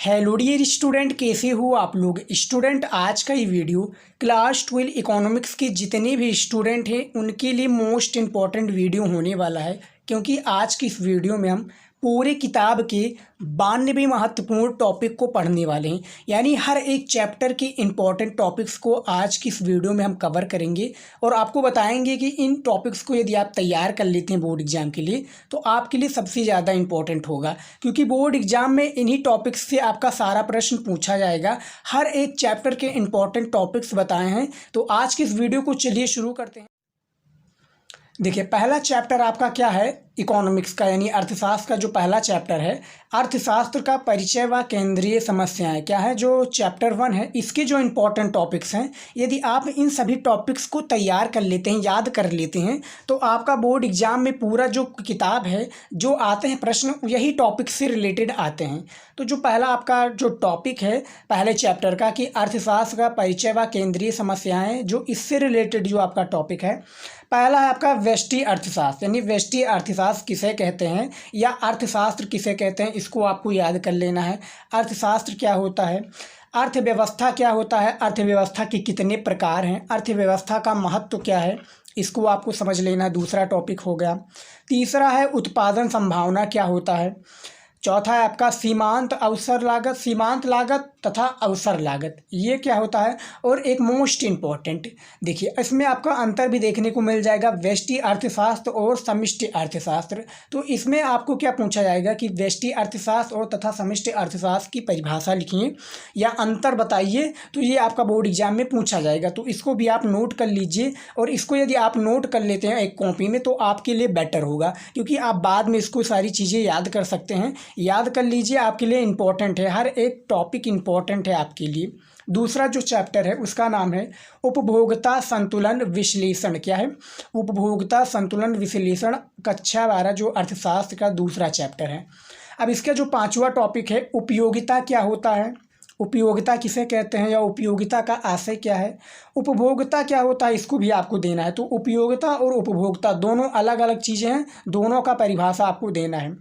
Hello dear student, कैसे हो आप लोग। स्टूडेंट, आज का ये वीडियो क्लास 12 इकोनॉमिक्स के जितने भी स्टूडेंट हैं उनके लिए मोस्ट इम्पॉर्टेंट वीडियो होने वाला है, क्योंकि आज की इस वीडियो में हम पूरे किताब के 92 महत्वपूर्ण टॉपिक को पढ़ने वाले हैं। यानी हर एक चैप्टर के इम्पॉर्टेंट टॉपिक्स को आज की इस वीडियो में हम कवर करेंगे और आपको बताएंगे कि इन टॉपिक्स को यदि आप तैयार कर लेते हैं बोर्ड एग्जाम के लिए तो आपके लिए सबसे ज़्यादा इम्पॉर्टेंट होगा, क्योंकि बोर्ड एग्जाम में इन्हीं टॉपिक्स से आपका सारा प्रश्न पूछा जाएगा। हर एक चैप्टर के इम्पॉर्टेंट टॉपिक्स बताए हैं, तो आज की इस वीडियो को चलिए शुरू करते हैं। देखिए, पहला चैप्टर आपका क्या है, इकोनॉमिक्स का यानी अर्थशास्त्र का जो पहला चैप्टर है, अर्थशास्त्र का परिचय व केंद्रीय समस्याएं, क्या है जो चैप्टर 1 है। इसके जो इम्पोर्टेंट टॉपिक्स हैं, यदि आप इन सभी टॉपिक्स को तैयार कर लेते हैं, याद कर लेते हैं, तो आपका बोर्ड एग्जाम में पूरा जो किताब है, जो आते हैं प्रश्न, यही टॉपिक से रिलेटेड आते हैं। तो जो पहला आपका जो टॉपिक है पहले चैप्टर का कि अर्थशास्त्र का परिचय व केंद्रीय समस्याएं, जो इससे रिलेटेड जो आपका टॉपिक है, पहला है आपका व्यष्टि अर्थशास्त्र। यानी व्यष्टि अर्थशास्त्र किसे कहते हैं या अर्थशास्त्र किसे कहते हैं, इसको आपको याद कर लेना है। अर्थशास्त्र क्या होता है, अर्थव्यवस्था क्या होता है, अर्थव्यवस्था के कितने प्रकार हैं, अर्थव्यवस्था का महत्व क्या है, इसको आपको समझ लेना। दूसरा टॉपिक हो गया। तीसरा है उत्पादन संभावना क्या होता है। चौथा है आपका सीमांत अवसर लागत, सीमांत लागत तथा अवसर लागत, ये क्या होता है। और एक मोस्ट इम्पॉर्टेंट, देखिए इसमें आपका अंतर भी देखने को मिल जाएगा, व्यष्टि अर्थशास्त्र और समष्टि अर्थशास्त्र। तो इसमें आपको क्या पूछा जाएगा कि व्यष्टि अर्थशास्त्र और तथा समष्टि अर्थशास्त्र की परिभाषा लिखिए या अंतर बताइए, तो ये आपका बोर्ड एग्जाम में पूछा जाएगा। तो इसको भी आप नोट कर लीजिए, और इसको यदि आप नोट कर लेते हैं एक कॉपी में तो आपके लिए बेटर होगा, क्योंकि आप बाद में इसको सारी चीज़ें याद कर सकते हैं। याद कर लीजिए, आपके लिए इम्पोर्टेंट है, हर एक टॉपिक इम्पोर्टेंट है आपके लिए। दूसरा जो चैप्टर है उसका नाम है उपभोक्ता संतुलन विश्लेषण। क्या है, उपभोक्ता संतुलन विश्लेषण, कक्षा 12 जो अर्थशास्त्र का दूसरा चैप्टर है। अब इसका जो पांचवा टॉपिक है उपयोगिता क्या होता है, उपयोगिता किसे कहते हैं या उपयोगिता का आशय क्या है, उपभोक्ता क्या होता है, इसको भी आपको देना है। तो उपयोगिता और उपभोक्ता दोनों अलग अलग चीज़ें हैं, दोनों का परिभाषा आपको देना है।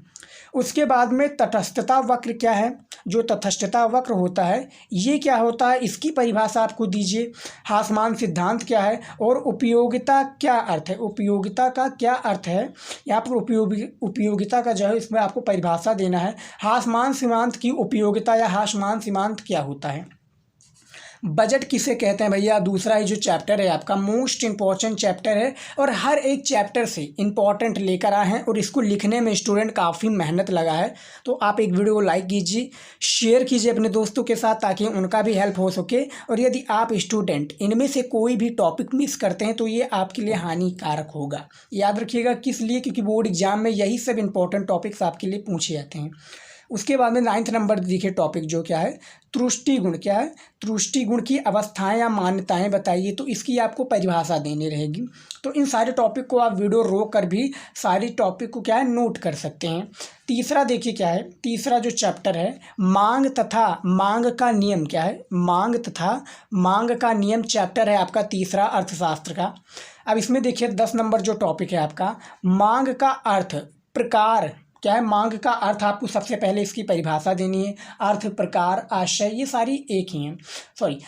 उसके बाद में तटस्थता वक्र क्या है, जो तटस्थता वक्र होता है ये क्या होता है, इसकी परिभाषा आपको दीजिए। हासमान सिद्धांत क्या है और उपयोगिता क्या अर्थ है, उपयोगिता का क्या अर्थ है, यहाँ पर उपयोगिता का जो है इसमें आपको परिभाषा देना है। हासमान सीमांत की उपयोगिता या हासमान सीमांत क्या होता है। बजट किसे कहते हैं भैया, दूसरा ही जो चैप्टर है आपका मोस्ट इम्पॉर्टेंट चैप्टर है, और हर एक चैप्टर से इम्पॉर्टेंट लेकर आए हैं, और इसको लिखने में स्टूडेंट काफ़ी मेहनत लगा है। तो आप एक वीडियो को लाइक कीजिए, शेयर कीजिए अपने दोस्तों के साथ, ताकि उनका भी हेल्प हो सके। और यदि आप स्टूडेंट इनमें से कोई भी टॉपिक मिस करते हैं तो ये आपके लिए हानिकारक होगा। याद रखिएगा किस लिए, क्योंकि बोर्ड एग्जाम में यही सब इंपॉर्टेंट टॉपिक्स आपके लिए पूछे जाते हैं। उसके बाद में 9th नंबर देखिए टॉपिक जो क्या है, त्रुष्टि गुण। क्या है, त्रुष्टि गुण की अवस्थाएं या मान्यताएं बताइए, तो इसकी आपको परिभाषा देनी रहेगी। तो इन सारे टॉपिक को आप वीडियो रोक कर भी सारी टॉपिक को क्या है नोट कर सकते हैं। तीसरा देखिए क्या है, तीसरा जो चैप्टर है मांग तथा मांग का नियम। क्या है, मांग तथा मांग का नियम चैप्टर है आपका तीसरा अर्थशास्त्र का। अब इसमें देखिए 10 नंबर जो टॉपिक है आपका मांग का अर्थ प्रकार। क्या है, मांग का अर्थ आपको सबसे पहले इसकी परिभाषा देनी है। अर्थ, प्रकार, आशय, ये सारी एक ही हैं। सॉरी,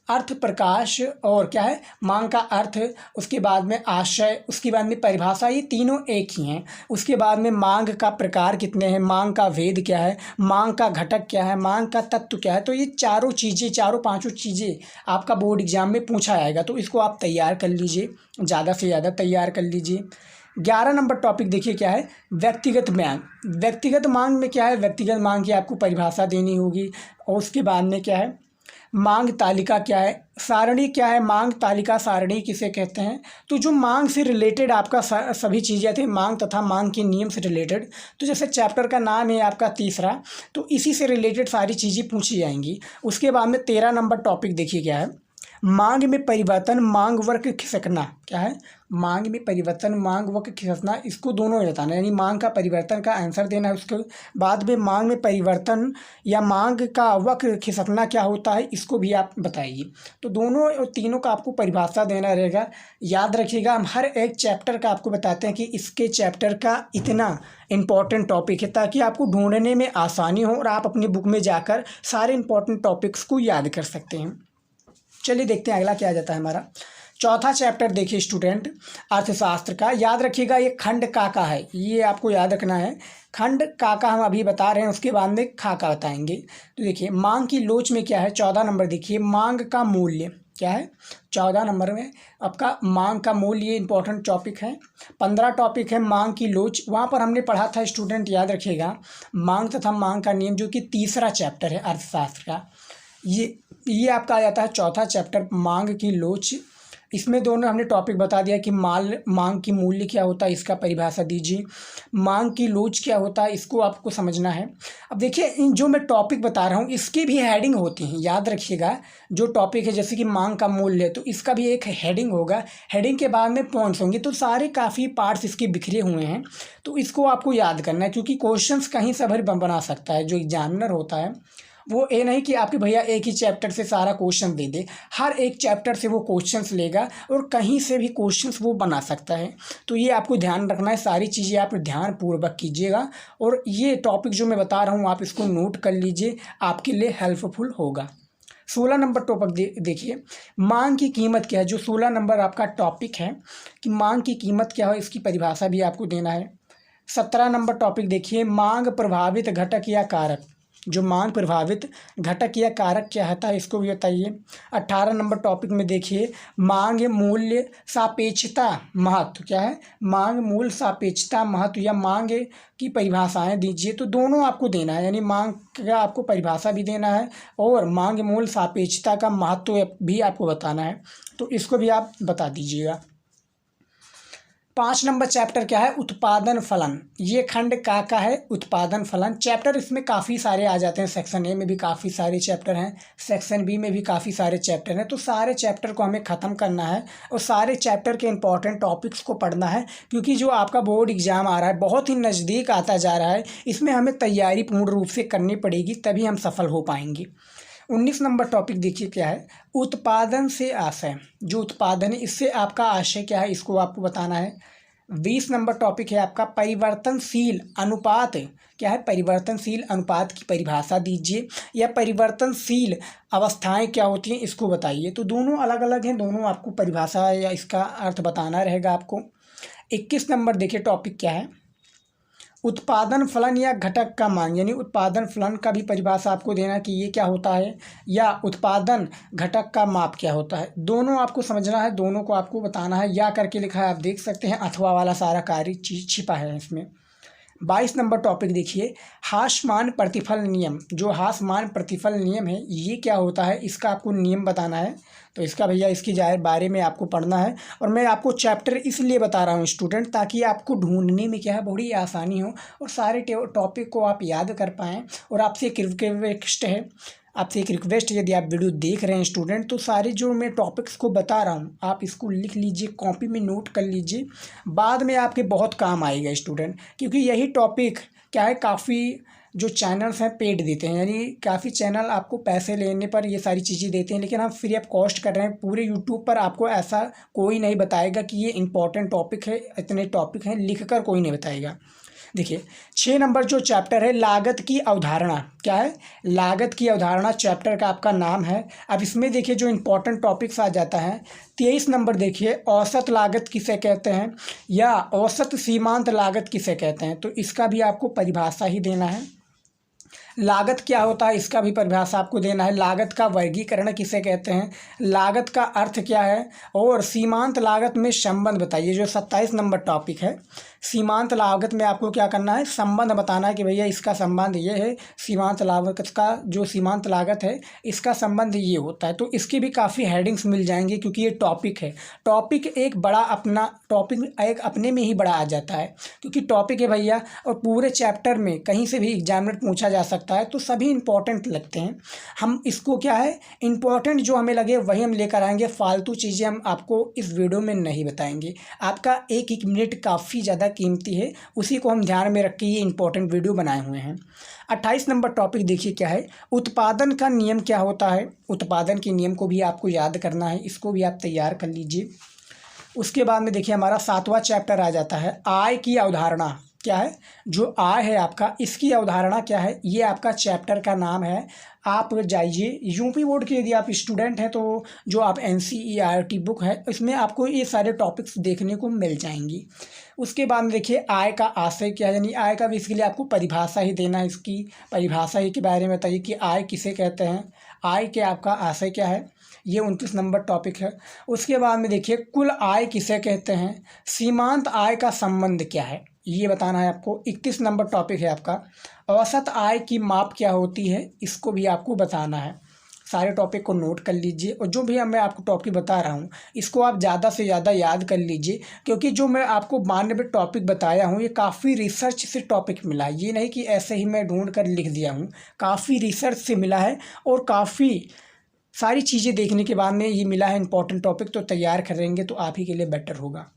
अर्थ, प्रकाश और क्या है मांग का अर्थ, उसके बाद में आशय, उसके बाद में परिभाषा, ये तीनों एक ही हैं। उसके बाद में मांग का प्रकार कितने हैं, मांग का भेद क्या है, मांग का घटक क्या है, मांग का तत्व क्या है। तो ये चारों चीज़ें, चारों पांचों चीज़ें आपका बोर्ड एग्जाम में पूछा जाएगा, तो इसको आप तैयार कर लीजिए, ज़्यादा से ज़्यादा तैयार कर लीजिए। 11 नंबर टॉपिक देखिए क्या है, व्यक्तिगत मांग। व्यक्तिगत मांग में क्या है, व्यक्तिगत मांग की आपको परिभाषा देनी होगी। और उसके बाद में क्या है, मांग तालिका क्या है, सारणी क्या है, मांग तालिका सारणी किसे कहते हैं। तो जो मांग से रिलेटेड आपका सभी चीज़ें थी, मांग तथा मांग के नियम से रिलेटेड, तो जैसे चैप्टर का नाम है आपका तीसरा, तो इसी से रिलेटेड सारी चीज़ें पूछी जाएंगी। उसके बाद में 13 नंबर टॉपिक देखिए क्या है, मांग में परिवर्तन, मांग वक्र खिसकना, क्या है, मांग में परिवर्तन, मांग वक्र खिसकना, इसको दोनों बताना है, यानी मांग का परिवर्तन का आंसर देना है। उसके बाद में मांग में परिवर्तन या मांग का वक्र खिसकना क्या होता है, इसको भी आप बताइए। तो दोनों और तीनों का आपको परिभाषा देना रहेगा। याद रखिएगा, हम हर एक चैप्टर का आपको बताते हैं कि इसके चैप्टर का इतना इंपॉर्टेंट टॉपिक है, ताकि आपको ढूंढने में आसानी हो और आप अपनी बुक में जाकर सारे इंपॉर्टेंट टॉपिक्स को याद कर सकते हैं। चलिए देखते हैं अगला क्या आ जाता है हमारा। चौथा चैप्टर देखिए स्टूडेंट, अर्थशास्त्र का। याद रखिएगा ये खंड का है, ये आपको याद रखना है। खंड का हम अभी बता रहे हैं, उसके बाद में का बताएंगे। तो देखिए मांग की लोच में क्या है, 14 नंबर देखिए, मांग का मूल्य क्या है, 14 नंबर में आपका मांग का मूल्य, ये इंपॉर्टेंट टॉपिक है। 15 टॉपिक है मांग की लोच, वहाँ पर हमने पढ़ा था स्टूडेंट, याद रखिएगा, मांग तथा मांग का नियम, जो कि तीसरा चैप्टर है अर्थशास्त्र का। ये आपका आ जाता है चौथा चैप्टर, मांग की लोच। इसमें दोनों हमने टॉपिक बता दिया कि मांग की मूल्य क्या होता है, इसका परिभाषा दीजिए। मांग की लोच क्या होता है, इसको आपको समझना है। अब देखिए इन जो मैं टॉपिक बता रहा हूँ इसकी भी हेडिंग होती हैं, याद रखिएगा। जो टॉपिक है जैसे कि मांग का मूल्य, तो इसका भी एक हेडिंग होगा, हेडिंग के बाद में पॉइंट्स होंगे। तो सारे काफ़ी पार्ट्स इसके बिखरे हुए हैं, तो इसको आपको याद करना है, क्योंकि क्वेश्चंस कहीं से भी बना सकता है। जो एग्जामिनर होता है वो ये नहीं कि आपके भैया एक ही चैप्टर से सारा क्वेश्चन दे दे, हर एक चैप्टर से वो क्वेश्चंस लेगा और कहीं से भी क्वेश्चंस वो बना सकता है। तो ये आपको ध्यान रखना है, सारी चीज़ें आप ध्यानपूर्वक कीजिएगा। और ये टॉपिक जो मैं बता रहा हूँ आप इसको नोट कर लीजिए, आपके लिए हेल्पफुल होगा। 16 नंबर टॉपिक देखिए, मांग की कीमत क्या है। जो 16 नंबर आपका टॉपिक है कि मांग की कीमत क्या है, इसकी परिभाषा भी आपको देना है। 17 नंबर टॉपिक देखिए, मांग प्रभावित घटक या कारक। जो मांग प्रभावित घटक या कारक क्या होता है, इसको भी बताइए। 18 नंबर टॉपिक में देखिए, मांग मूल्य सापेक्षता महत्व क्या है, मांग मूल्य सापेक्षता महत्व या मांग की परिभाषाएं दीजिए। तो दोनों आपको देना है, यानी मांग का आपको परिभाषा भी देना है और मांग मूल्य सापेक्षता का महत्व भी आपको बताना है। तो इसको भी आप बता दीजिएगा। 5 नंबर चैप्टर क्या है, उत्पादन फलन। ये खंड का है, उत्पादन फलन चैप्टर। इसमें काफ़ी सारे आ जाते हैं, सेक्शन ए में भी काफ़ी सारे चैप्टर हैं, सेक्शन बी में भी काफ़ी सारे चैप्टर हैं। तो सारे चैप्टर को हमें ख़त्म करना है और सारे चैप्टर के इंपॉर्टेंट टॉपिक्स को पढ़ना है, क्योंकि जो आपका बोर्ड एग्ज़ाम आ रहा है बहुत ही नज़दीक आता जा रहा है। इसमें हमें तैयारी पूर्ण रूप से करनी पड़ेगी, तभी हम सफल हो पाएंगे। 19 नंबर टॉपिक देखिए क्या है, उत्पादन से आशय। जो उत्पादन है इससे आपका आशय क्या है, इसको आपको बताना है। 20 नंबर टॉपिक है आपका परिवर्तनशील अनुपात। क्या है, परिवर्तनशील अनुपात की परिभाषा दीजिए, या परिवर्तनशील अवस्थाएं क्या होती हैं इसको बताइए। तो दोनों अलग अलग हैं, दोनों आपको परिभाषा या इसका अर्थ बताना रहेगा आपको। 21 नंबर देखिए टॉपिक क्या है, उत्पादन फलन या घटक का मान। यानी उत्पादन फलन का भी परिभाषा आपको देना कि ये क्या होता है, या उत्पादन घटक का माप क्या होता है। दोनों आपको समझना है, दोनों को आपको बताना है। या करके लिखा है, आप देख सकते हैं, अथवा वाला सारा कार्य चीज छिपा है इसमें। 22 नंबर टॉपिक देखिए, हासमान प्रतिफल नियम। जो हासमान प्रतिफल नियम है ये क्या होता है, इसका आपको नियम बताना है। तो इसका भैया इसकी बारे में आपको पढ़ना है, और मैं आपको चैप्टर इसलिए बता रहा हूँ स्टूडेंट, ताकि आपको ढूंढने में क्या है बड़ी आसानी हो और सारे टॉपिक को आप याद कर पाएँ। और आपसे एक रिक्वेस्ट है, यदि आप वीडियो देख रहे हैं स्टूडेंट, तो सारे जो मैं टॉपिक्स को बता रहा हूँ आप इसको लिख लीजिए, कॉपी में नोट कर लीजिए, बाद में आपके बहुत काम आएगा स्टूडेंट। क्योंकि यही टॉपिक क्या है, काफ़ी जो चैनल्स हैं पेड देते हैं, यानी काफ़ी चैनल आपको पैसे लेने पर ये सारी चीज़ें देते हैं, लेकिन हम फ्री ऑफ कॉस्ट कर रहे हैं। पूरे यूट्यूब पर आपको ऐसा कोई नहीं बताएगा कि ये इंपॉर्टेंट टॉपिक है, इतने टॉपिक हैं, लिख कर कोई नहीं बताएगा। देखिए 6 नंबर जो चैप्टर है, लागत की अवधारणा। क्या है, लागत की अवधारणा चैप्टर का आपका नाम है। अब इसमें देखिए जो इंपॉर्टेंट टॉपिक्स आ जाता है। 23 नंबर देखिए, औसत लागत किसे कहते हैं, या औसत सीमांत लागत किसे कहते हैं। तो इसका भी आपको परिभाषा ही देना है। लागत क्या होता है, इसका भी परिभाषा आपको देना है। लागत का वर्गीकरण किसे कहते हैं, लागत का अर्थ क्या है, और सीमांत लागत में संबंध बताइए। जो 27 नंबर टॉपिक है, सीमांत लागत में आपको क्या करना है, संबंध बताना है कि भैया इसका संबंध ये है, सीमांत लागत का जो सीमांत लागत है इसका संबंध ये होता है। तो इसकी भी काफ़ी हेडिंग्स मिल जाएंगी क्योंकि ये टॉपिक है। टॉपिक एक बड़ा अपना टॉपिक एक अपने में ही बड़ा आ जाता है क्योंकि टॉपिक है भैया, और पूरे चैप्टर में कहीं से भी एग्जामिनर पूछा जा सकता है, तो सभी इंपॉर्टेंट लगते हैं। हम इसको क्या है, इंपॉर्टेंट जो हमें लगे वही हम लेकर आएंगे, फालतू चीज़ें हम आपको इस वीडियो में नहीं बताएंगे। आपका एक एक मिनट काफ़ी ज़्यादा कीमती है, उसी को हम ध्यान में रख के ये इंपॉर्टेंट वीडियो बनाए हुए हैं। 28 नंबर टॉपिक देखिए क्या है, उत्पादन का नियम क्या होता है। उत्पादन के नियम को भी आपको याद करना है, इसको भी आप तैयार कर लीजिए। उसके बाद में देखिए हमारा 7वां चैप्टर आ जाता है, आय की अवधारणा क्या है। जो आय है आपका, इसकी अवधारणा क्या है, ये आपका चैप्टर का नाम है। आप जाइए यूपी बोर्ड के यदि आप स्टूडेंट हैं तो जो आप NCERT बुक है इसमें आपको ये सारे टॉपिक्स देखने को मिल जाएंगी। उसके बाद में देखिए आय का आशय क्या है, यानी आय का भी इसके लिए आपको परिभाषा ही देना है। इसकी परिभाषा ही के बारे में बताइए कि आय किसे कहते हैं, आय के आपका आशय क्या है, ये 29 नंबर टॉपिक है। उसके बाद में देखिए कुल आय किसे कहते हैं, सीमांत आय का संबंध क्या है, ये बताना है आपको। 31 नंबर टॉपिक है आपका, औसत आय की माप क्या होती है, इसको भी आपको बताना है। सारे टॉपिक को नोट कर लीजिए, और जो भी मैं आपको टॉपिक बता रहा हूँ इसको आप ज़्यादा से ज़्यादा याद कर लीजिए, क्योंकि जो मैं आपको 92 टॉपिक बताया हूँ ये काफ़ी रिसर्च से टॉपिक मिला है। ये नहीं कि ऐसे ही मैं ढूंढ कर लिख दिया हूँ, काफ़ी रिसर्च से मिला है और काफ़ी सारी चीज़ें देखने के बाद में ये मिला है इंपॉर्टेंट टॉपिक। तो तैयार करेंगे तो आप ही के लिए बेटर होगा।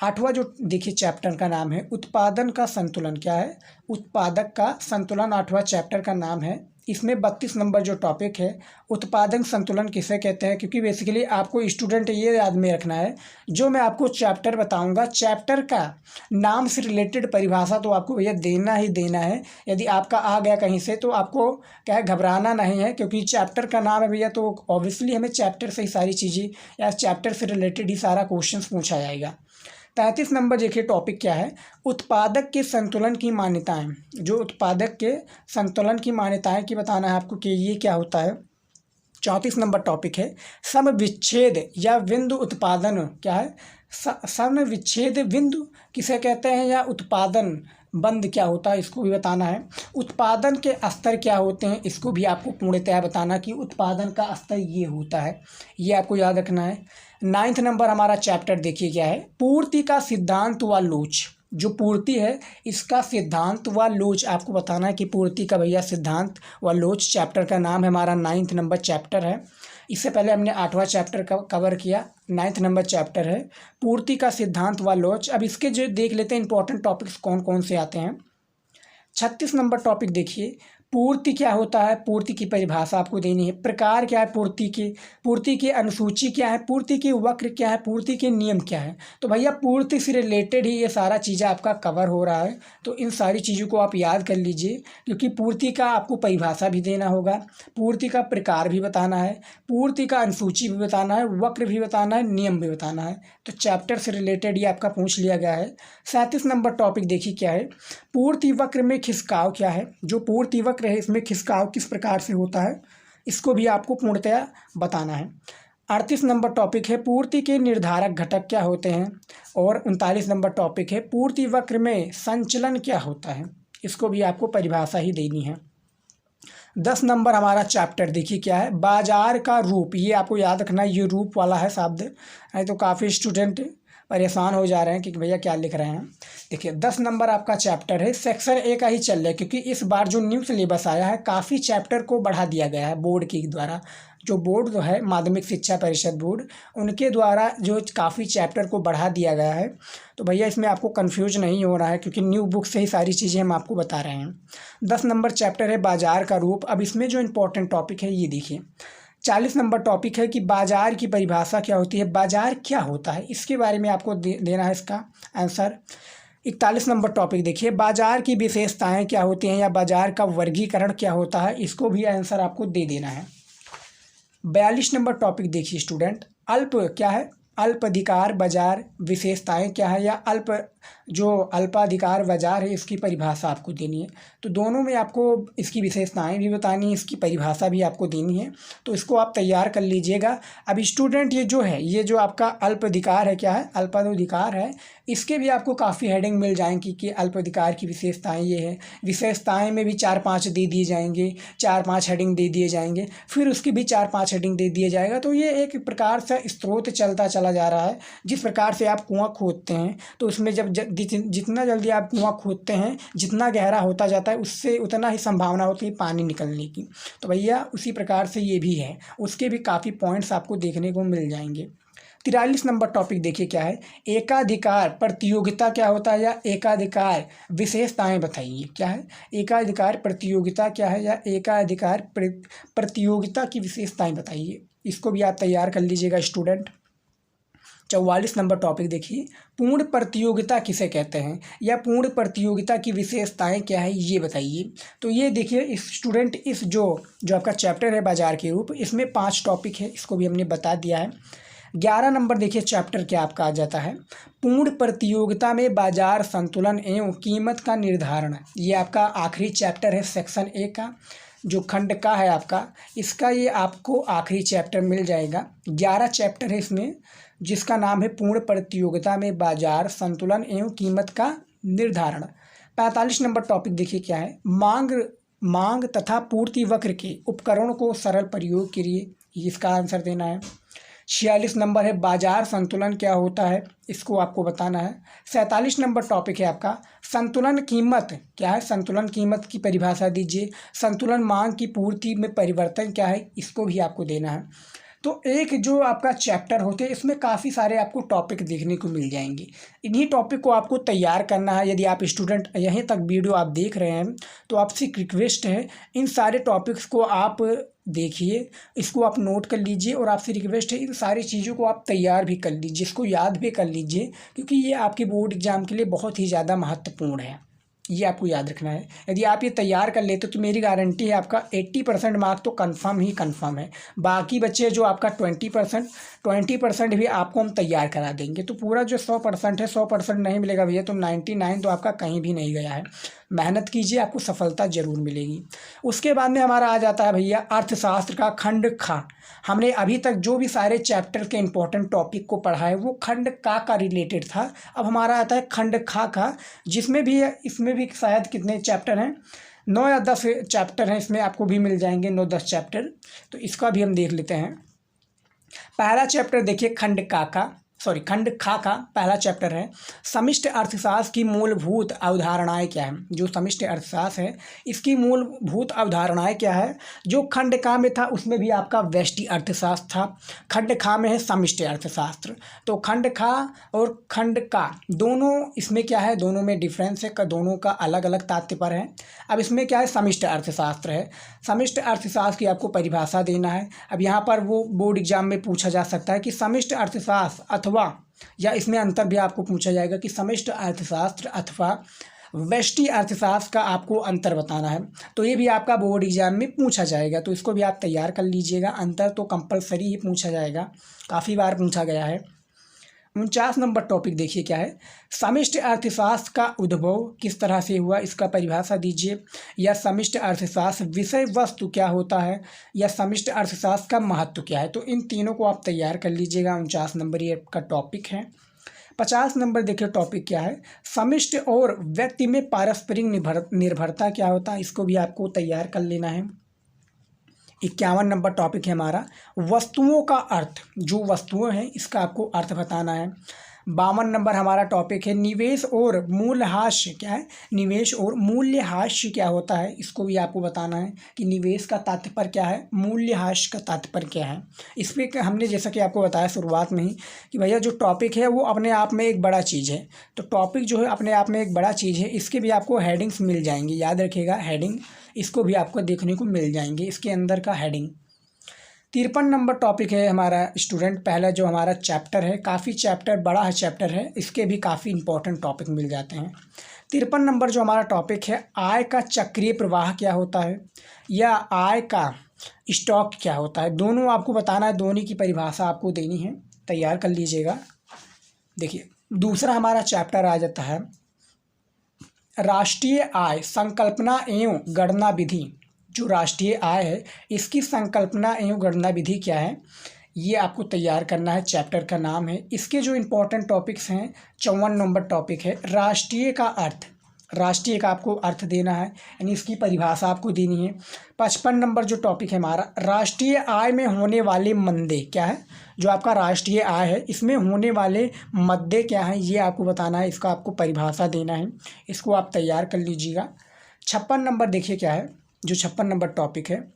8वां जो देखिए चैप्टर का नाम है उत्पादन का संतुलन क्या है, उत्पादक का संतुलन 8वां चैप्टर का नाम है। इसमें 32 नंबर जो टॉपिक है, उत्पादन संतुलन किसे कहते हैं, क्योंकि बेसिकली आपको स्टूडेंट ये याद में रखना है, जो मैं आपको चैप्टर बताऊंगा चैप्टर का नाम से रिलेटेड परिभाषा तो आपको भैया देना ही देना है। यदि आपका आ गया कहीं से तो आपको क्या है, घबराना नहीं है, क्योंकि चैप्टर का नाम है भैया, तो ऑब्वियसली हमें चैप्टर से ही सारी चीज़ें या चैप्टर से रिलेटेड ही सारा क्वेश्चन पूछा जाएगा। 33 नंबर देखिए टॉपिक क्या है, उत्पादक के संतुलन की मान्यताएं। जो उत्पादक के संतुलन की मान्यताएं की बताना है आपको कि ये क्या होता है। 34 नंबर टॉपिक है, सम विच्छेद या बिंदु उत्पादन क्या है, सम विच्छेद बिंदु किसे कहते हैं, या उत्पादन बंद क्या होता है, इसको भी बताना है। उत्पादन के स्तर क्या होते हैं, इसको भी आपको पूर्णतः बताना कि उत्पादन का स्तर ये होता है, ये आपको याद रखना है। 9 नंबर हमारा चैप्टर देखिए क्या है, पूर्ति का सिद्धांत व लोच। जो पूर्ति है इसका सिद्धांत व लोच आपको बताना है कि पूर्ति का भैया सिद्धांत व लोच चैप्टर का नाम है हमारा। 9 नंबर चैप्टर है। इससे पहले हमने 8वां चैप्टर का कवर किया, 9 नंबर चैप्टर है पूर्ति का सिद्धांत व लोच। अब इसके जो देख लेते हैं इंपॉर्टेंट टॉपिक्स कौन कौन से आते हैं। 36 नंबर टॉपिक देखिए, पूर्ति क्या होता है, पूर्ति की परिभाषा आपको देनी है। प्रकार क्या है पूर्ति की अनुसूची क्या है, पूर्ति की वक्र क्या है, पूर्ति के नियम क्या है। तो भैया पूर्ति से रिलेटेड ही ये सारा चीज़ें आपका कवर हो रहा है, तो इन सारी चीज़ों को आप याद कर लीजिए, क्योंकि पूर्ति का आपको परिभाषा भी देना होगा, पूर्ति का प्रकार भी बताना है, पूर्ति का अनुसूची भी बताना है, वक्र भी बताना है, नियम भी बताना है। तो चैप्टर से रिलेटेड ये आपका पूछ लिया गया है। 37 नंबर टॉपिक देखिए क्या है, पूर्ति वक्र में खिसकाव क्या है। जो पूर्ति वक्र है इसमें खिसकाव किस प्रकार से होता है, इसको भी आपको पूर्णतया बताना है। 38 नंबर टॉपिक है, पूर्ति के निर्धारक घटक क्या होते हैं। और 39 नंबर टॉपिक है, पूर्ति वक्र में संचलन क्या होता है, इसको भी आपको परिभाषा ही देनी है। 10 नंबर हमारा चैप्टर देखिए क्या है, बाजार का रूप। ये आपको याद रखना है, ये रूप वाला है शब्द, नहीं तो काफ़ी स्टूडेंट परेशान हो जा रहे हैं कि भैया क्या लिख रहे हैं। देखिए 10 नंबर आपका चैप्टर है, सेक्शन ए का ही चल रहा है, क्योंकि इस बार जो न्यू सिलेबस आया है काफ़ी चैप्टर को बढ़ा दिया गया है बोर्ड के द्वारा। जो बोर्ड जो है माध्यमिक शिक्षा परिषद बोर्ड, उनके द्वारा जो काफ़ी चैप्टर को बढ़ा दिया गया है। तो भैया इसमें आपको कंफ्यूज नहीं हो रहा है, क्योंकि न्यू बुक से ही सारी चीज़ें हम आपको बता रहे हैं। 10 नंबर चैप्टर है बाजार का रूप। अब इसमें जो इम्पोर्टेंट टॉपिक है ये देखिए, 40 नंबर टॉपिक है कि बाजार की परिभाषा क्या होती है, बाजार क्या होता है, इसके बारे में आपको देना है इसका आंसर। 41 नंबर टॉपिक देखिए, बाजार की विशेषताएं क्या होती हैं, या बाजार का वर्गीकरण क्या होता है, इसको भी आंसर आपको दे देना है। 42 नंबर टॉपिक देखिए स्टूडेंट, अल्प क्या है, अल्पाधिकार बाजार विशेषताएं क्या है, या अल्पाधिकार बाजार है इसकी परिभाषा आपको देनी है। तो दोनों में आपको इसकी विशेषताएं भी बतानी है, इसकी परिभाषा भी आपको देनी है, तो इसको आप तैयार कर लीजिएगा। अब स्टूडेंट ये जो आपका अल्पाधिकार है क्या है, अल्पाधिकार है, इसके भी आपको काफ़ी हेडिंग मिल जाएंगी कि अल्पाधिकार की विशेषताएं ये है। विशेषताएं में भी 4-5 दे दिए जाएंगे, 4-5 हेडिंग दे दिए जाएंगे, फिर उसकी भी 4-5 हेडिंग दे दिया जाएगा। तो ये एक प्रकार से स्रोत चलता चला जा रहा है। जिस प्रकार से आप कुआं खोदते हैं तो उसमें जब जितना जल्दी आप कुआं खोदते हैं, जितना गहरा होता जाता है, उससे उतना ही संभावना होती है पानी निकलने की। तो भैया उसी प्रकार से ये भी है, उसके भी काफ़ी पॉइंट्स आपको देखने को मिल जाएंगे। 43 नंबर टॉपिक देखिए क्या है, एकाधिकार प्रतियोगिता क्या होता है, या एकाधिकार विशेषताएं बताइए क्या है। एकाधिकार प्रतियोगिता क्या है, या एकाधिकार प्रतियोगिता की विशेषताएं बताइए। इसको भी आप तैयार कर लीजिएगा स्टूडेंट। 44 नंबर टॉपिक देखिए, पूर्ण प्रतियोगिता किसे कहते हैं, या पूर्ण प्रतियोगिता की विशेषताएं क्या है ये बताइए। तो ये देखिए इस स्टूडेंट, इस जो आपका चैप्टर है बाजार के रूप, इसमें 5 टॉपिक है, इसको भी हमने बता दिया है। 11 नंबर देखिए चैप्टर क्या आपका आ जाता है, पूर्ण प्रतियोगिता में बाजार संतुलन एवं कीमत का निर्धारण। ये आपका आखिरी चैप्टर है सेक्शन ए का, जो खंड का है आपका, इसका ये आपको आखिरी चैप्टर मिल जाएगा। 11 चैप्टर है इसमें, जिसका नाम है पूर्ण प्रतियोगिता में बाजार संतुलन एवं कीमत का निर्धारण। 45 नंबर टॉपिक देखिए क्या है, मांग तथा पूर्ति वक्र के उपकरण को सरल प्रयोग के लिए, इसका आंसर देना है। 46 नंबर है बाजार संतुलन क्या होता है, इसको आपको बताना है। 47 नंबर टॉपिक है आपका संतुलन कीमत क्या है, संतुलन कीमत की परिभाषा दीजिए। संतुलन मांग की पूर्ति में परिवर्तन क्या है, इसको भी आपको देना है। तो एक जो आपका चैप्टर होते हैं इसमें काफ़ी सारे आपको टॉपिक देखने को मिल जाएंगे। इन्हीं टॉपिक को आपको तैयार करना है। यदि आप स्टूडेंट यहीं तक वीडियो आप देख रहे हैं तो आपसे रिक्वेस्ट है, इन सारे टॉपिक्स को आप देखिए, इसको आप नोट कर लीजिए, और आपसे रिक्वेस्ट है इन सारी चीज़ों को आप तैयार भी कर लीजिए, इसको याद भी कर लीजिए, क्योंकि ये आपके बोर्ड एग्ज़ाम के लिए बहुत ही ज़्यादा महत्वपूर्ण है। ये आपको याद रखना है। यदि आप ये तैयार कर लेते तो मेरी गारंटी है आपका 80% मार्क तो कंफर्म है। बाकी बच्चे जो आपका 20% भी आपको हम तैयार करा देंगे। तो पूरा जो 100% है, 100% नहीं मिलेगा भैया, तो 99 तो आपका कहीं भी नहीं गया है। मेहनत कीजिए, आपको सफलता ज़रूर मिलेगी। उसके बाद में हमारा आ जाता है भैया अर्थशास्त्र का खंड खा। हमने अभी तक जो भी सारे चैप्टर के इंपॉर्टेंट टॉपिक को पढ़ा है वो खंड का रिलेटेड था। अब हमारा आता है खंड खा का, जिसमें भी इसमें भी शायद कितने चैप्टर हैं, 9 या 10 चैप्टर हैं, इसमें आपको भी मिल जाएंगे 9-10 चैप्टर। तो इसका भी हम देख लेते हैं। पहला चैप्टर देखिए खंड खा का पहला चैप्टर है समष्टि अर्थशास्त्र की मूलभूत अवधारणाएं क्या है। जो समष्टि अर्थशास्त्र है इसकी मूलभूत अवधारणाएं क्या है। जो खंड का में था उसमें भी आपका व्यष्टि अर्थशास्त्र था, खंड खा में है समष्टि अर्थशास्त्र। तो खंड खा और खंड का दोनों इसमें क्या है, दोनों में डिफरेंस है, दोनों का अलग अलग तात्पर्य है। अब इसमें क्या है, समष्टि अर्थशास्त्र है। समष्टि अर्थशास्त्र की आपको परिभाषा देना है। अब यहाँ पर वो बोर्ड एग्जाम में पूछा जा सकता है कि समष्टि अर्थशास्त्र या इसमें अंतर भी आपको पूछा जाएगा कि समष्टि अर्थशास्त्र अथवा व्यष्टि अर्थशास्त्र का आपको अंतर बताना है। तो ये भी आपका बोर्ड एग्जाम में पूछा जाएगा, तो इसको भी आप तैयार कर लीजिएगा। अंतर तो कंपलसरी ही पूछा जाएगा, काफ़ी बार पूछा गया है। 49 नंबर टॉपिक देखिए क्या है, समष्टि अर्थशास्त्र का उद्भव किस तरह से हुआ, इसका परिभाषा दीजिए। या समष्टि अर्थशास्त्र विषय वस्तु क्या होता है, या समष्टि अर्थशास्त्र का महत्व क्या है। तो इन तीनों को आप तैयार कर लीजिएगा। 49 नंबर ये का टॉपिक है। 50 नंबर देखिए टॉपिक क्या है, समष्टि और व्यक्ति में पारस्परिक निर्भरता क्या होता है, इसको भी आपको तैयार कर लेना है। 51 नंबर टॉपिक है हमारा वस्तुओं का अर्थ। जो वस्तुएं हैं इसका आपको अर्थ बताना है। 52 नंबर हमारा टॉपिक है निवेश और मूल्यह्रास क्या है, निवेश और मूल्यह्रास क्या होता है, इसको भी आपको बताना है कि निवेश का तात्पर्य क्या है, मूल्यह्रास का तात्पर्य क्या है। इस पर हमने जैसा कि आपको बताया शुरुआत में ही कि भैया जो टॉपिक है वो अपने आप में एक बड़ा चीज़ है। तो टॉपिक जो है अपने आप में एक बड़ा चीज़ है, इसके भी आपको हेडिंग्स मिल जाएंगी, याद रखिएगा हेडिंग, इसको भी आपको देखने को मिल जाएंगे इसके अंदर का हेडिंग। 53 नंबर टॉपिक है हमारा स्टूडेंट, पहला जो हमारा चैप्टर है, काफ़ी चैप्टर बड़ा है चैप्टर है, इसके भी काफ़ी इंपॉर्टेंट टॉपिक मिल जाते हैं। 53 नंबर जो हमारा टॉपिक है आय का चक्रीय प्रवाह क्या होता है, या आय का स्टॉक क्या होता है। दोनों आपको बताना है, दोनों की परिभाषा आपको देनी है। तैयार कर लीजिएगा। देखिए दूसरा हमारा चैप्टर आ जाता है राष्ट्रीय आय संकल्पना एवं गणना विधि। जो राष्ट्रीय आय है इसकी संकल्पना एवं गणना विधि क्या है, ये आपको तैयार करना है। चैप्टर का नाम है, इसके जो इम्पोर्टेंट टॉपिक्स हैं 54 नंबर टॉपिक है राष्ट्रीय का अर्थ। राष्ट्रीय का आपको अर्थ देना है, यानी इसकी परिभाषा आपको देनी है। 55 नंबर जो टॉपिक है हमारा राष्ट्रीय आय में होने वाले मद्दे क्या है, जो आपका राष्ट्रीय आय है इसमें होने वाले मद्दे क्या हैं ये आपको बताना है, इसका आपको परिभाषा देना है। इसको आप तैयार कर लीजिएगा। 56 नंबर देखिए क्या है, जो 56 नंबर टॉपिक है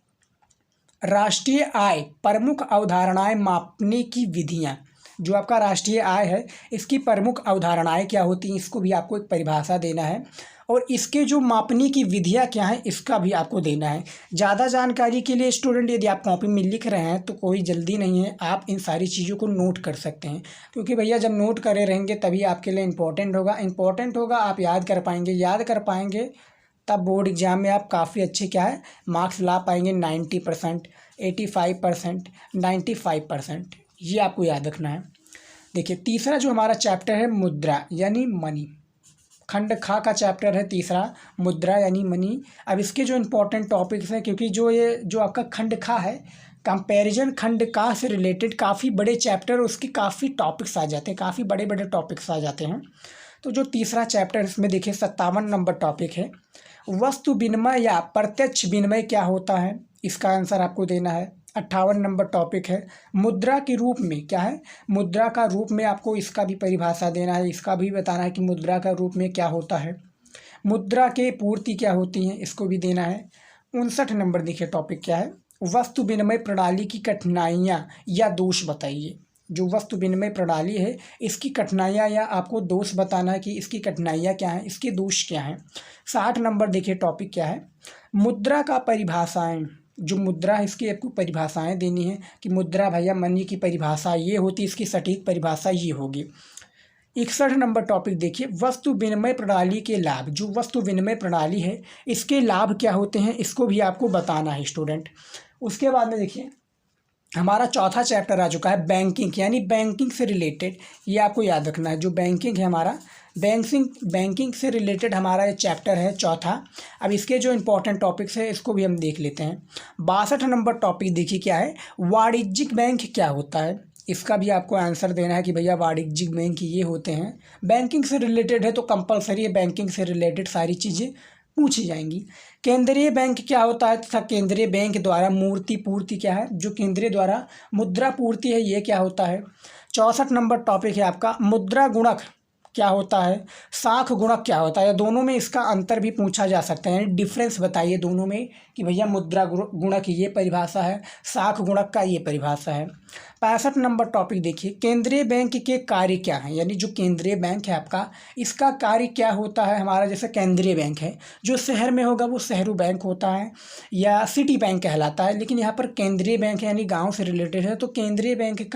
राष्ट्रीय आय प्रमुख अवधारणाएं मापने की विधियां। जो आपका राष्ट्रीय आय है इसकी प्रमुख अवधारणाएं क्या होती हैं, इसको भी आपको एक परिभाषा देना है। और इसके जो मापने की विधियां क्या हैं इसका भी आपको देना है। ज़्यादा जानकारी के लिए स्टूडेंट यदि आप कॉपी में लिख रहे हैं तो कोई जल्दी नहीं है, आप इन सारी चीज़ों को नोट कर सकते हैं, क्योंकि भैया जब नोट करे रहेंगे तभी आपके लिए इम्पोर्टेंट होगा, आप याद कर पाएंगे तब बोर्ड एग्ज़ाम में आप काफ़ी अच्छे क्या है मार्क्स ला पाएंगे। 90%, 85%, 95%, ये आपको याद रखना है। देखिए तीसरा जो हमारा चैप्टर है मुद्रा यानी मनी, खंड खा का चैप्टर है तीसरा, मुद्रा यानी मनी। अब इसके जो इम्पोर्टेंट टॉपिक्स हैं, क्योंकि जो आपका खंड खा है कंपैरिजन खंड का से रिलेटेड काफ़ी बड़े चैप्टर उसके काफ़ी टॉपिक्स आ जाते हैं, काफ़ी बड़े बड़े टॉपिक्स आ जाते हैं। तो जो तीसरा चैप्टर इसमें देखिए 57 नंबर टॉपिक है वस्तु विनिमय या प्रत्यक्ष विनिमय क्या होता है, इसका आंसर आपको देना है। 58 नंबर टॉपिक है मुद्रा के रूप में क्या है, मुद्रा का रूप में आपको इसका भी परिभाषा देना है, इसका भी बताना है कि मुद्रा का रूप में क्या होता है। मुद्रा के पूर्ति क्या होती हैं इसको भी देना है। 59 नंबर देखिए टॉपिक क्या है वस्तु विनिमय प्रणाली की कठिनाइयाँ या दोष बताइए। जो वस्तु विनिमय प्रणाली है इसकी कठिनाइयाँ या आपको दोष बताना है कि इसकी कठिनाइयाँ क्या हैं, इसके दोष क्या हैं। 60 नंबर देखिए टॉपिक क्या है मुद्रा का परिभाषाएं। जो मुद्रा है इसकी आपको परिभाषाएं देनी है कि मुद्रा भैया मनी की परिभाषा ये होती है, इसकी सटीक परिभाषा ये होगी। 61 नंबर टॉपिक देखिए वस्तु विनिमय प्रणाली के लाभ। जो वस्तु विनिमय प्रणाली है इसके लाभ क्या होते हैं इसको भी आपको बताना है स्टूडेंट। उसके बाद में देखिए हमारा चौथा चैप्टर आ चुका है बैंकिंग, यानी बैंकिंग से रिलेटेड, ये आपको याद रखना है। जो बैंकिंग है हमारा बैंकिंग से रिलेटेड हमारा ये चैप्टर है चौथा। अब इसके जो इम्पोर्टेंट टॉपिक्स है इसको भी हम देख लेते हैं। 62 नंबर टॉपिक देखिए क्या है वाणिज्यिक बैंक क्या होता है, इसका भी आपको आंसर देना है कि भैया वाणिज्यिक बैंक ये होते हैं। बैंकिंग से रिलेटेड है तो कंपलसरी है, बैंकिंग से रिलेटेड सारी चीज़ें पूछी जाएंगी। केंद्रीय बैंक क्या होता है तथा केंद्रीय बैंक द्वारा मूर्ति पूर्ति क्या है, जो केंद्रीय द्वारा मुद्रा पूर्ति है ये क्या होता है। 64 नंबर टॉपिक है आपका मुद्रा गुणक क्या होता है, साख गुणक क्या होता है। दोनों में इसका अंतर भी पूछा जा सकता है, यानी डिफरेंस बताइए दोनों में कि भैया मुद्रा गुणक ये परिभाषा है, साख गुणक का ये परिभाषा है। 65 नंबर टॉपिक देखिए केंद्रीय बैंक के कार्य क्या हैं, यानी जो केंद्रीय बैंक है आपका इसका कार्य क्या होता है। हमारा जैसे केंद्रीय बैंक है जो शहर में होगा वो शहरी बैंक होता है या सिटी बैंक कहलाता है, लेकिन यहाँ पर केंद्रीय बैंक है यानी गाँव से रिलेटेड है, तो केंद्रीय बैंक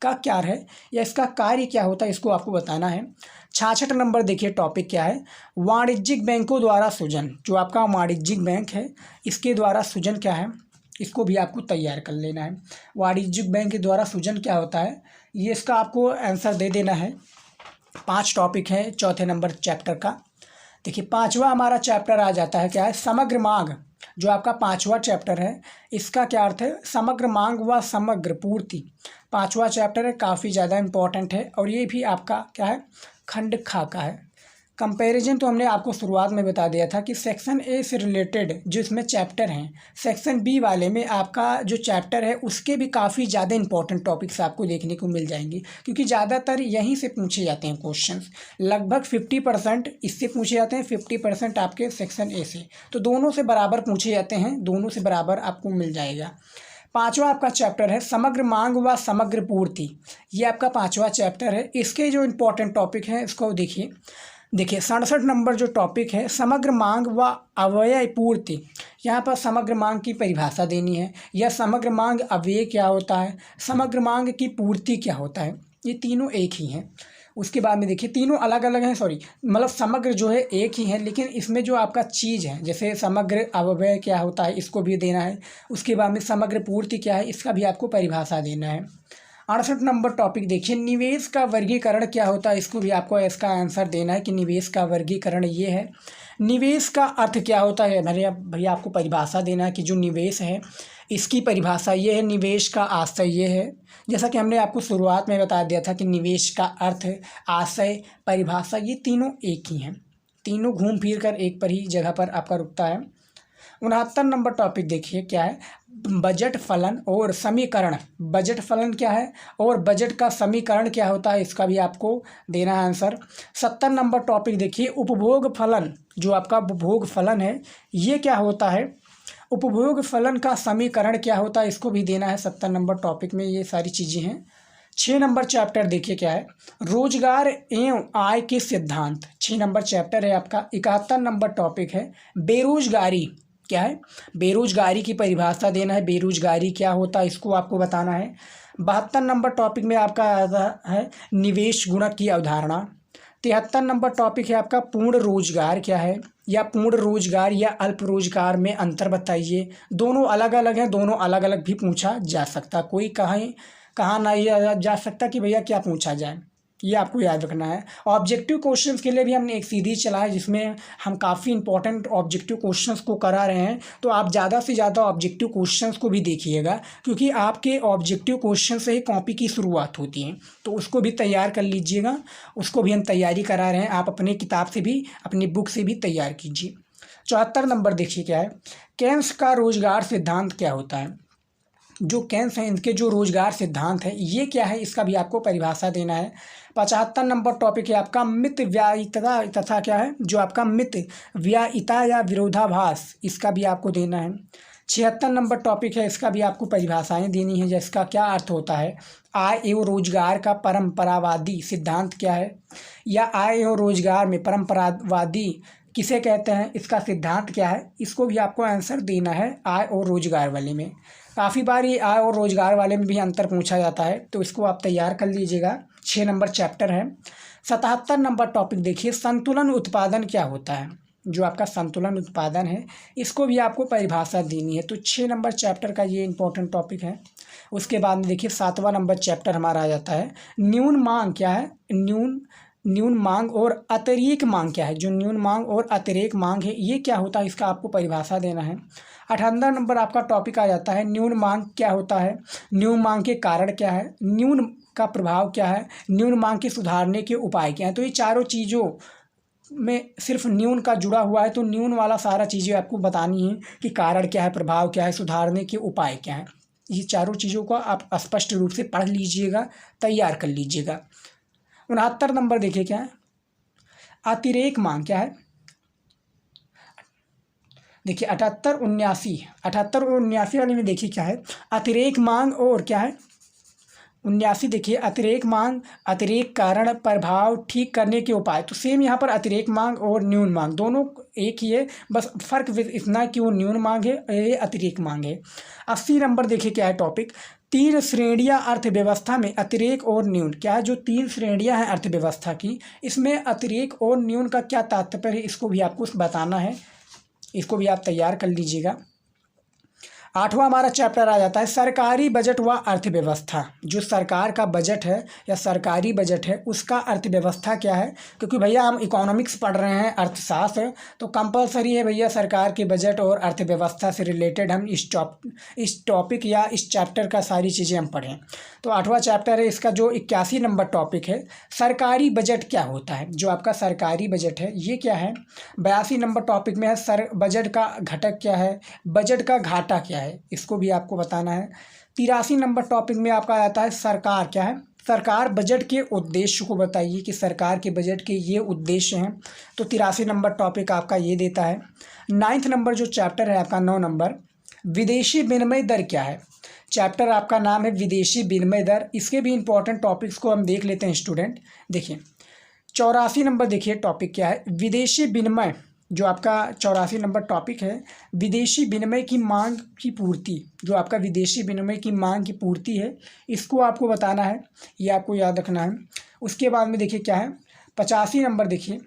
का क्या है या इसका कार्य क्या होता है इसको आपको बताना है। 66 नंबर देखिए टॉपिक क्या है वाणिज्यिक बैंकों द्वारा सृजन। जो आपका वाणिज्यिक बैंक है इसके द्वारा सृजन क्या है इसको भी आपको तैयार कर लेना है। वाणिज्यिक बैंक के द्वारा सृजन क्या होता है ये इसका आपको आंसर दे देना है। 5 टॉपिक है चौथे नंबर चैप्टर का। देखिए 5वां हमारा चैप्टर आ जाता है क्या है समग्र मांग। जो आपका 5वां चैप्टर है इसका क्या अर्थ है समग्र मांग व समग्र पूर्ति। 5वां चैप्टर है काफ़ी ज़्यादा इम्पोर्टेंट है और ये भी आपका क्या है खंड खा का है। कंपैरिजन तो हमने आपको शुरुआत में बता दिया था कि सेक्शन ए से रिलेटेड जो इसमें चैप्टर हैं, सेक्शन बी वाले में आपका जो चैप्टर है उसके भी काफ़ी ज़्यादा इंपॉर्टेंट टॉपिक्स आपको देखने को मिल जाएंगे, क्योंकि ज़्यादातर यहीं से पूछे जाते हैं क्वेश्चंस। लगभग 50% इससे पूछे जाते हैं, 50% आपके सेक्शन ए से, तो दोनों से बराबर पूछे जाते हैं, दोनों से बराबर आपको मिल जाएगा। 5वां आपका चैप्टर है समग्र मांग व समग्र पूर्ति। ये आपका 5वां चैप्टर है। इसके जो इम्पोर्टेंट टॉपिक हैं इसको देखिए 67 नंबर जो टॉपिक है समग्र मांग व अव्यय पूर्ति। यहाँ पर समग्र मांग की परिभाषा देनी है या समग्र मांग अव्यय क्या होता है, समग्र मांग की पूर्ति क्या होता है, ये तीनों एक ही हैं। उसके बाद में देखिए तीनों अलग अलग हैं, मतलब समग्र जो है एक ही है, लेकिन इसमें जो आपका चीज़ है जैसे समग्र अव्यय क्या होता है इसको भी देना है। उसके बाद में समग्र पूर्ति क्या है इसका भी आपको परिभाषा देना है। 68 नंबर टॉपिक देखिए, निवेश का वर्गीकरण क्या होता है, इसको भी आपको इसका आंसर देना है कि निवेश का वर्गीकरण ये है। निवेश का अर्थ क्या होता है, भैया आपको परिभाषा देना है कि जो निवेश है इसकी परिभाषा ये है, निवेश का आशय ये है। जैसा कि हमने आपको शुरुआत में बता दिया था कि निवेश का अर्थ, आशय, परिभाषा ये तीनों एक ही हैं, तीनों घूम फिर कर एक पर ही जगह पर आपका रुकता है। 69 नंबर टॉपिक देखिए क्या है, बजट फलन और समीकरण। बजट फलन क्या है और बजट का समीकरण क्या होता है, इसका भी आपको देना है आंसर। 70 नंबर टॉपिक देखिए, उपभोग फलन। जो आपका उपभोग फलन है ये क्या होता है, उपभोग फलन का समीकरण क्या होता है, इसको भी देना है 70 नंबर टॉपिक में, ये सारी चीज़ें हैं। 6 नंबर चैप्टर देखिए क्या है, रोजगार एवं आय के सिद्धांत। 6 नंबर चैप्टर है आपका। 71 नंबर टॉपिक है, बेरोजगारी क्या है, बेरोजगारी की परिभाषा देना है, बेरोजगारी क्या होता है इसको आपको बताना है। 72 नंबर टॉपिक में आपका आता है निवेश गुणक की अवधारणा। 73 नंबर टॉपिक है आपका पूर्ण रोजगार क्या है, या पूर्ण रोजगार या अल्प रोजगार में अंतर बताइए। दोनों अलग अलग हैं, दोनों अलग अलग भी पूछा जा सकता, कोई कहाँ नहीं जा सकता कि भैया क्या पूछा जाए, ये आपको याद रखना है। ऑब्जेक्टिव क्वेश्चंस के लिए भी हमने एक सीरीज चला है जिसमें हम काफ़ी इंपॉर्टेंट ऑब्जेक्टिव क्वेश्चंस को करा रहे हैं, तो आप ज़्यादा से ज़्यादा ऑब्जेक्टिव क्वेश्चंस को भी देखिएगा, क्योंकि आपके ऑब्जेक्टिव क्वेश्चन से ही कॉपी की शुरुआत होती है, तो उसको भी तैयार कर लीजिएगा। उसको भी हम तैयारी करा रहे हैं, आप अपनी किताब से भी, अपनी बुक से भी तैयार कीजिए। 74 नंबर देखिए क्या है, केन्स का रोजगार सिद्धांत क्या होता है। जो केन्स हैं इनके जो रोजगार सिद्धांत है ये क्या है, इसका भी आपको परिभाषा देना है। 75 नंबर टॉपिक है आपका मित व्यायिता तथा क्या है, जो आपका मित व्यायिता या विरोधाभास, इसका भी आपको देना है। 76 नंबर टॉपिक है, इसका भी आपको परिभाषाएं देनी है, जिसका क्या अर्थ होता है। आय एवं रोजगार का परंपरावादी सिद्धांत क्या है, या आय एवं रोजगार में परंपरावादी किसे कहते हैं, इसका सिद्धांत क्या है, इसको भी आपको आंसर देना है आय और रोजगार वाले में। काफ़ी बार ये आय और रोजगार वाले में भी अंतर पूछा जाता है, तो इसको आप तैयार कर लीजिएगा। 6 नंबर चैप्टर है। 77 नंबर टॉपिक देखिए, संतुलन उत्पादन क्या होता है। जो आपका संतुलन उत्पादन है इसको भी आपको परिभाषा देनी है, तो 6 नंबर चैप्टर का ये इंपॉर्टेंट टॉपिक है। उसके बाद में देखिए 7वां नंबर चैप्टर हमारा आ जाता है, न्यून मांग क्या है, न्यून मांग और अतिरेक मांग क्या है। जो न्यून मांग और अतिरेक मांग है ये क्या होता है, इसका आपको परिभाषा देना है। 58 नंबर आपका टॉपिक आ जाता है, न्यून मांग क्या होता है, न्यून मांग के कारण क्या है, न्यून का प्रभाव क्या है, न्यून मांग के सुधारने के उपाय क्या हैं। तो ये चारों चीज़ों में सिर्फ न्यून का जुड़ा हुआ है, तो न्यून वाला सारा चीज़ें आपको बतानी है कि कारण क्या है, प्रभाव क्या है, सुधारने के उपाय क्या हैं। ये चारों चीज़ों को आप स्पष्ट रूप से पढ़ लीजिएगा, तैयार कर लीजिएगा। 69 नंबर देखिए क्या है, अतिरेक मांग क्या है। देखिए 78 और 79 वाले में देखिए क्या है, अतिरेक मांग और क्या है 79 देखिए, अतिरेक मांग, अतिरेक कारण, प्रभाव, ठीक करने के उपाय। तो सेम यहाँ पर अतिरेक मांग और न्यून मांग दोनों एक ही है, बस फर्क इतना कि वो न्यून मांग है, ये अतिरेक मांग है। 80 नंबर देखिए क्या है टॉपिक, 3 श्रेणियाँ अर्थव्यवस्था में अतिरेक और न्यून क्या है। जो 3 श्रेणियाँ हैं अर्थव्यवस्था की, इसमें अतिरेक और न्यून का क्या तात्पर्य है, इसको भी आपको बताना है, इसको भी आप तैयार कर लीजिएगा। 8वां हमारा चैप्टर आ जाता है, सरकारी बजट व अर्थव्यवस्था। जो सरकार का बजट है या सरकारी बजट है उसका अर्थव्यवस्था क्या है, क्योंकि भैया हम इकोनॉमिक्स पढ़ रहे हैं, अर्थशास्त्र, तो कंपलसरी है भैया सरकार के बजट और अर्थव्यवस्था से रिलेटेड हम इस टॉपिक या इस चैप्टर का सारी चीज़ें हम पढ़ें। तो 8वां चैप्टर है, इसका जो 81 नंबर टॉपिक है, सरकारी बजट क्या होता है। जो आपका सरकारी बजट है ये क्या है। 82 नंबर टॉपिक में है बजट का घटक क्या है, बजट का घाटा क्या है, इसको भी आपको बताना है। 83 नंबर टॉपिक में आपका आता है, सरकार क्या है, सरकार बजट के उद्देश्य को बताइए कि सरकार के बजट के ये उद्देश्य हैं। तो 83 नंबर टॉपिक आपका ये देता है। 9th नंबर जो चैप्टर है आपका 9 नंबर, विदेशी विनिमय दर क्या है। चैप्टर आपका नाम है विदेशी विनिमय दर। इसके भी इंपॉर्टेंट टॉपिक्स को हम देख लेते हैं स्टूडेंट। देखिए 84 नंबर देखिए टॉपिक क्या है, विदेशी विनिमय। जो आपका 84 नंबर टॉपिक है, विदेशी विनिमय की मांग की पूर्ति। जो आपका विदेशी विनिमय की मांग की पूर्ति है इसको आपको बताना है, ये आपको याद रखना है। उसके बाद में देखिए क्या है 85 नंबर, देखिए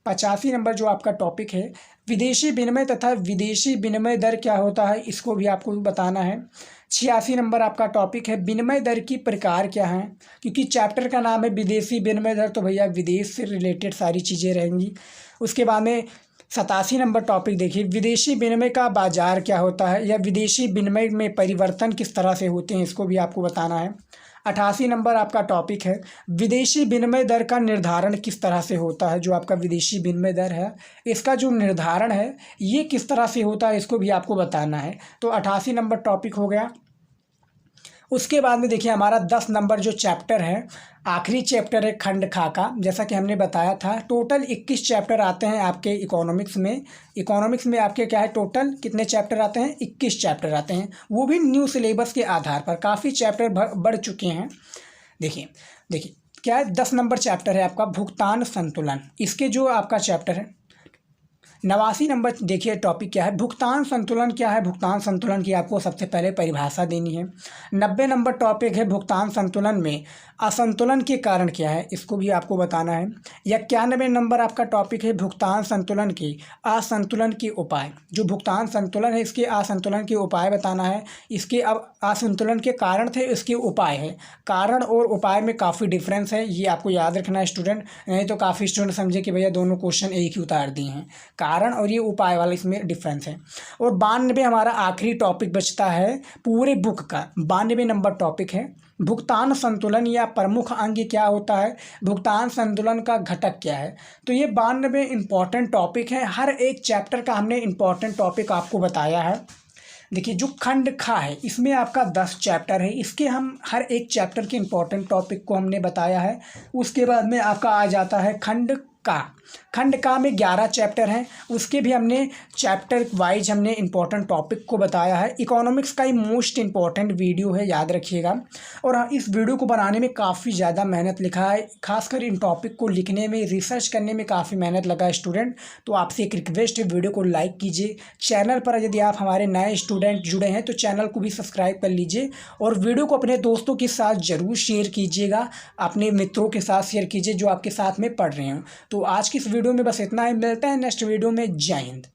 85 नंबर जो आपका टॉपिक है, विदेशी विनिमय तथा विदेशी विनिमय दर क्या होता है, इसको भी आपको बताना है। 86 नंबर आपका टॉपिक है विनिमय दर की प्रकार क्या हैं, क्योंकि चैप्टर का नाम है विदेशी विनिमय दर, तो भैया विदेश से रिलेटेड सारी चीज़ें रहेंगी। उसके बाद में 87 नंबर टॉपिक देखिए, विदेशी विनिमय का बाजार क्या होता है, या विदेशी विनिमय में परिवर्तन किस तरह से होते हैं, इसको भी आपको बताना है। 88 नंबर आपका टॉपिक है विदेशी विनिमय दर का निर्धारण किस तरह से होता है। जो आपका विदेशी विनिमय दर है इसका जो निर्धारण है ये किस तरह से होता है, इसको भी आपको बताना है। तो 88 नंबर टॉपिक हो गया। उसके बाद में देखिए हमारा 10 नंबर जो चैप्टर है, आखिरी चैप्टर है खंड खा का। जैसा कि हमने बताया था टोटल 21 चैप्टर आते हैं आपके इकोनॉमिक्स में। इकोनॉमिक्स में आपके क्या है, टोटल कितने चैप्टर आते हैं, 21 चैप्टर आते हैं, वो भी न्यू सिलेबस के आधार पर। काफ़ी चैप्टर बढ़ चुके हैं। देखिए देखिए क्या है, 10 नंबर चैप्टर है आपका भुगतान संतुलन। इसके जो आपका चैप्टर है 89 नंबर देखिए टॉपिक क्या है, भुगतान संतुलन क्या है। भुगतान संतुलन की आपको सबसे पहले परिभाषा देनी है। 90 नंबर टॉपिक है भुगतान संतुलन में असंतुलन के कारण क्या है, इसको भी आपको बताना है। 91 नंबर आपका टॉपिक है भुगतान संतुलन की असंतुलन के उपाय। जो भुगतान संतुलन है इसके असंतुलन के उपाय बताना है। इसके अब असंतुलन के कारण थे, इसके उपाय है। कारण और उपाय में काफ़ी डिफरेंस है, ये आपको याद रखना है स्टूडेंट, नहीं तो काफ़ी स्टूडेंट समझे कि भैया दोनों क्वेश्चन एक ही उतार दिए हैं। कारण और ये उपाय वाला इसमें डिफरेंस है। और 92 हमारा आखिरी टॉपिक बचता है पूरे बुक का। 92 नंबर टॉपिक है भुगतान संतुलन या प्रमुख अंग क्या होता है, भुगतान संतुलन का घटक क्या है। तो ये 92 इंपॉर्टेंट टॉपिक है। हर एक चैप्टर का हमने इंपॉर्टेंट टॉपिक आपको बताया है। देखिए जो खंड खा है इसमें आपका 10 चैप्टर है, इसके हम हर एक चैप्टर के इंपॉर्टेंट टॉपिक को हमने बताया है। उसके बाद में आपका आ जाता है खंड का। खंड का में 11 चैप्टर हैं, उसके भी हमने चैप्टर वाइज हमने इंपॉर्टेंट टॉपिक को बताया है। इकोनॉमिक्स का ही मोस्ट इंपॉर्टेंट वीडियो है, याद रखिएगा। और इस वीडियो को बनाने में काफ़ी ज़्यादा मेहनत लिखा है, खासकर इन टॉपिक को लिखने में, रिसर्च करने में काफ़ी मेहनत लगा है स्टूडेंट। तो आपसे एक रिक्वेस्ट है, वीडियो को लाइक कीजिए। चैनल पर यदि आप हमारे नए स्टूडेंट जुड़े हैं तो चैनल को भी सब्सक्राइब कर लीजिए, और वीडियो को अपने दोस्तों के साथ ज़रूर शेयर कीजिएगा, अपने मित्रों के साथ शेयर कीजिए जो आपके साथ में पढ़ रहे हों। तो आज की इस वीडियो में बस इतना ही, मिलते हैं नेक्स्ट वीडियो में। जय हिंद।